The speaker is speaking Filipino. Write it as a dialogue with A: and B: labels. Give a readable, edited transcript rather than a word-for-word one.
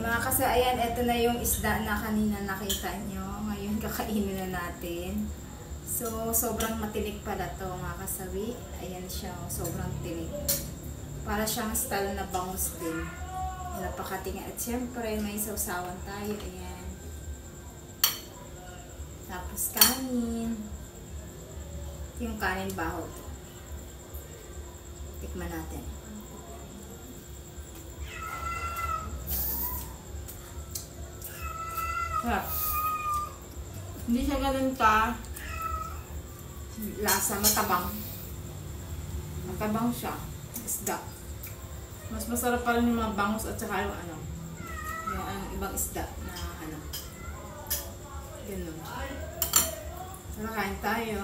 A: mga kasi ayan, ito na yung isda na kanina nakita nyo. Ngayon kakainin na natin. So, sobrang matinik pala to mga kasawi. Ayan siya, sobrang tinik. Para siyang style na bangus din. Napakatinga. At syempre, may sausawan tayo. Ayan. Tapos kanin. Yung kanin baho. Tikman natin. Sarap. Hindi siya ganun ka lasa, matabang. Matabang siya. Isda. Mas masarap pa rin yung mga bangus at saka yung yung ibang isda na ganun. Tara, kain tayo.